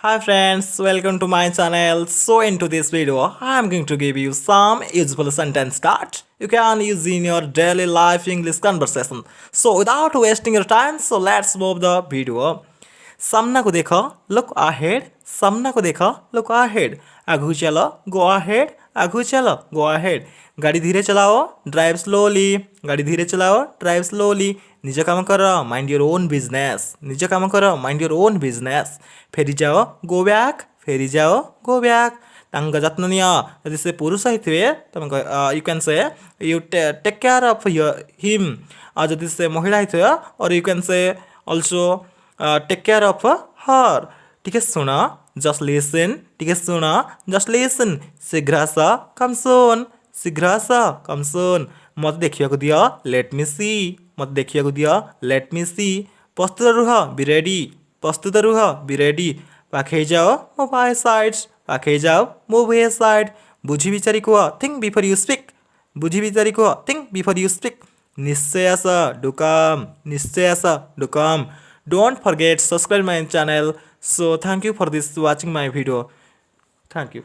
Hi friends, welcome to my channel. So into this video, I am going to give you some useful sentence that you can use in your daily life English conversation. So without wasting your time, so let's move the video. सामना को देखो, look ahead. सामना को देखो, look ahead. आगू चलो, go ahead. आगू चलो, go ahead. गाड़ी धीरे चलाओ, drive slowly. गाड़ी धीरे चलाओ, drive slowly. निज काम करो, mind your own business. निज काम करो, mind your own business. फेरी जाओ, go back. फेरी जाओ, go back. ତାଙ୍କ ଯତ୍ନ ନିଅ ଯଦି ସେ ପୁରୁଷ ହେଇଥିବେ ତମେ you can say you take care of him ଆଉ ଯଦି ସେ ମହିଳା ହେଇଥିବ or you can say also take care of her ଟିକେ ଶୁଣ ଜଷ୍ଟ ଲିସନ୍ ଟିକେ ଶୁଣ ଜଷ୍ଟ ଲିସନ୍ ଶୀଘ୍ର ଆସ କମ୍ ସୁନ୍ ଶୀଘ୍ର ଆସ କମ୍ ସୁନ୍ ମୋତେ ଦେଖିବାକୁ ଦିଅ ଲେଟ୍ ମି ସି ମୋତେ ଦେଖିବାକୁ ଦିଅ ଲେଟ୍ ମି ସି ପ୍ରସ୍ତୁତ ରୁହ ବି ରେଡ଼ି ପ୍ରସ୍ତୁତ ରୁହ ବି ରେଡ଼ି ପାଖେଇ ଯାଅ ମୋ ବାଏ ସାଇଡ଼୍ ପାଖେଇ ଯାଅ ମୁଭ୍ ଏ ସାଇଡ଼୍ ବୁଝି ବିଚାରି କୁହ ଥିଙ୍କ ବିଫୋର୍ ୟୁ ସ୍ପିକ୍ ବୁଝି ବିଚାରି କୁହ ଥିଙ୍କ ବିଫୋର୍ ୟୁ ସ୍ପିକ୍ ନିଶ୍ଚୟ ଆସ ଡୁ କମ୍ ନିଶ୍ଚୟ ଆସ ଡୁ କମ୍ don't forget subscribe my channel. So thank you for this watching my video. Thank you.